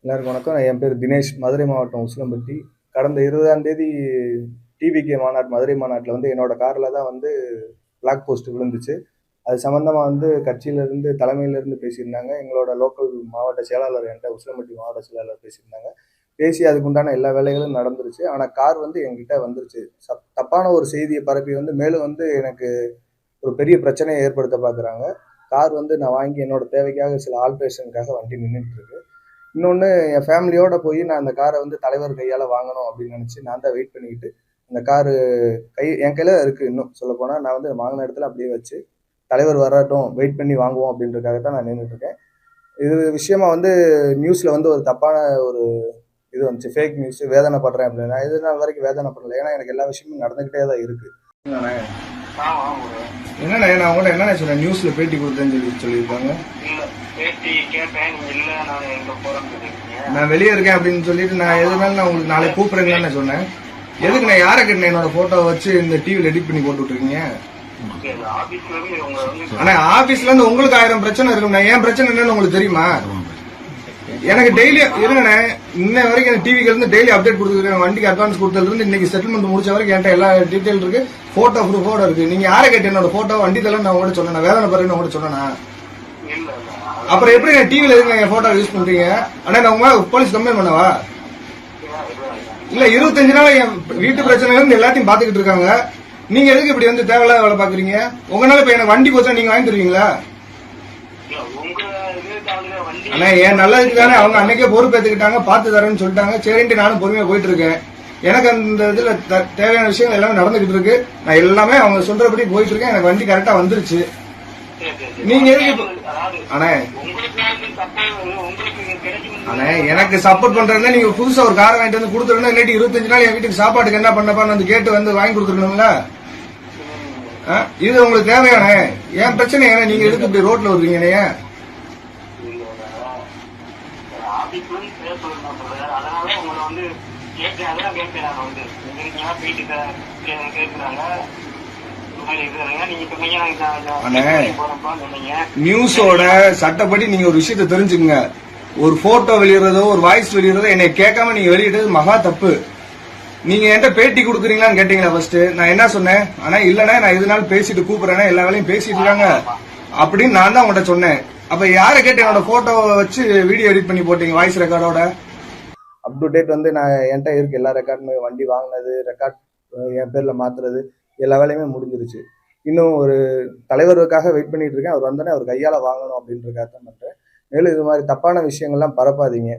எல்லாருக்கும் வணக்கம். என் பேர் தினேஷ். மதுரை மாவட்டம் உசிலம்பட்டி. கடந்த 20ஆம் தேதி டிவிகே மாநாடு, மதுரை மாநாட்டில் வந்து என்னோட காரில் தான் வந்து பிளாக் போஸ்ட் விழுந்துச்சு. அது சம்மந்தமாக வந்து கட்சியிலேருந்து தலைமையிலேருந்து பேசியிருந்தாங்க. எங்களோட லோக்கல் மாவட்ட செயலாளர் என்கிட்ட, உசிலம்பட்டி மாவட்ட செயலாளர் பேசியிருந்தாங்க. பேசி அதுக்குண்டான எல்லா வேலைகளும் நடந்துருச்சு. ஆனால் கார் வந்து என்கிட்ட வந்துருச்சு. தப்பான ஒரு செய்தியை பரப்பி வந்து மேலும் வந்து எனக்கு ஒரு பெரிய பிரச்சனையை ஏற்படுத்த பார்க்குறாங்க. கார் வந்து நான் வாங்கி என்னோட தேவைக்காக சில ஆல்ட்ரேஷனுக்காக வண்டி நின்றுட்டு இருக்கு. இன்னொன்று, என் ஃபேமிலியோட போய் நான் அந்த காரை வந்து தலைவர் கையால் வாங்கணும் அப்படின்னு நினச்சி நான் தான் வெயிட் பண்ணிக்கிட்டு அந்த காரு என் கையில் இருக்குது. இன்னும் சொல்லப்போனால் நான் வந்து வாங்கின இடத்துல அப்படியே வச்சு தலைவர் வரட்டும் வெயிட் பண்ணி வாங்குவோம் அப்படின்றதுக்காக தான் நான் நின்றுட்டுருக்கேன். இது விஷயமா வந்து நியூஸில் வந்து ஒரு தப்பான ஒரு இது வந்துச்சு, ஃபேக் நியூஸ். வேதனைப்படுறேன் அப்படின்னு. நான் இது நாள் வரைக்கும் வேதனைப்படலை. ஏன்னா எனக்கு எல்லா விஷயமும் நடந்துக்கிட்டே தான் இருக்குது. என்னண்ணே, நான் உங்கள்கிட்ட என்னென்ன சொன்னேன்? நியூஸில் பேட்டி கொடுத்தேன்னு சொல்லியிருக்காங்க. நான் வெளியே இருக்கேன் அப்படின்னு சொல்லிட்டு நான் எதுனாலும் நான் உங்களுக்கு நாளைக்கு கூப்பிடுறேங்கன்னு நான் சொன்னேன். எதுக்கு நான் யாரை கேட்டேன் என்னோட போட்டோவை வச்சு இந்த டிவியில் எடிட் பண்ணி போட்டு விட்டுருக்கீங்க? ஆனா ஆபீஸ்ல இருந்து உங்களுக்கு 1000 பிரச்சனை இருக்கும். நான் ஏன் பிரச்சனை என்னன்னு உங்களுக்கு தெரியுமா? எனக்கு டெய்லி இருங்கண்ணே, இன்ன வரைக்கும் எனக்கு டிவிக்கு இருந்து டெய்லி அப்டேட் கொடுத்துருக்கேன். வண்டிக்கு அட்வான்ஸ் கொடுத்ததுல இருந்து இன்னைக்கு செட்டில்மெண்ட் முடிச்ச வரைக்கும் என்கிட்ட எல்லா டீடைல் இருக்கு, போட்டோ ப்ரூஃபோட இருக்கு. நீங்க யாரை கேட்டு என்னோட போட்டோ வண்டி தரல நான் உங்கள்கிட்ட சொன்னேன், வேதனை பாருன்னு உங்கள்கிட்ட சொன்னேன்னா அப்புறம் எப்படி நான் டிவில இருக்கு என் போட்டோ யூஸ் பண்றீங்க? ஆனா நான் உங்க போலீஸ் கம்ப்ளைண்ட் பண்ணவா? இல்ல 25 நாள் என் வீட்டு பிரச்சனை இருந்து எல்லாத்தையும் பாத்துக்கிட்டு இருக்காங்க. நீங்க எதுக்கு இப்படி வந்து தேவையில்லாத வேலை பாக்குறீங்க? உங்களால இப்ப எனக்கு வண்டி போச்சா நீங்க வாங்கி தருவீங்களா? ஆனா என் நல்லதுக்கு தானே அவங்க அன்னைக்கே பொறுப்பேற்றுக்கிட்டாங்க, பார்த்து தரேன்னு சொல்லிட்டாங்க. சரின்ட்டு நானும் பொறுமையா போயிட்டு இருக்கேன். எனக்கு அந்த இதுல தேவையான விஷயங்கள் எல்லாமே நடந்துகிட்டு இருக்கு. நான் எல்லாமே அவங்க சொல்றபடி போயிட்டு இருக்கேன். எனக்கு வண்டி கரெக்டா வந்துருச்சு. நீங்க எதுக்கு அண்ணே எனக்கு சப்போர்ட் பண்றதுன்னா நீங்க புதுசா ஒரு கார் வாங்கிட்டு வந்து கொடுத்துருந்தா, இல்லாட்டி 25 நாள் என் வீட்டுக்கு சாப்பாட்டுக்கு என்ன பண்ணப்பான்னு வந்து கேட்டு வந்து வாங்கி கொடுத்துருக்கணுங்களா? இது உங்களுக்கு தேவையான ஏன் பிரச்சனை? ஏன்னா நீங்க எதுக்கு இப்படி ரோட்ல வருவீங்க? நியூஸோட சட்டப்படி நீங்க ஒரு விஷயத்தை தெரிஞ்சுக்கங்க. ஒரு போட்டோ வெளியிடுறதோ ஒரு வாய்ஸ் வெளியிடுறதோ என்னை கேட்காம நீங்க வெளியிடுறது மகா தப்பு. நீங்க என்கிட்ட பேட்டி கொடுக்குறீங்களான்னு கேட்டீங்களா ஃபர்ஸ்ட்? நான் என்ன சொன்னேன்? ஆனா இல்லன்னா நான் எதுனாலும் பேசிட்டு கூப்பிடுறேன்னா எல்லா வேலையும் பேசிட்டு இருக்காங்க அப்படின்னு நான் தான் உங்கள்கிட்ட சொன்னேன். அப்ப யாரை கேட்டு என்னோட போட்டோவை வச்சு வீடியோ எடிட் பண்ணி போட்டீங்க வாய்ஸ் ரெக்கார்டோட? அப் டு டேட் வந்து நான் என்கிட்ட இருக்கு எல்லா ரெக்கார்டுமே. வண்டி வாங்கினது, ரெக்கார்ட் என் பேர்ல மாத்துறது, எல்லா வேலையுமே முடிஞ்சிருச்சு. இன்னும் ஒரு தலைவருக்காக வெயிட் பண்ணிட்டு இருக்கேன். அவர் வந்தோடனே அவர் கையால வாங்கணும் அப்படின்றதுக்காக தான் பண்றேன். மேலும் இது மாதிரி தப்பான விஷயங்கள்லாம் பரப்பாதீங்க.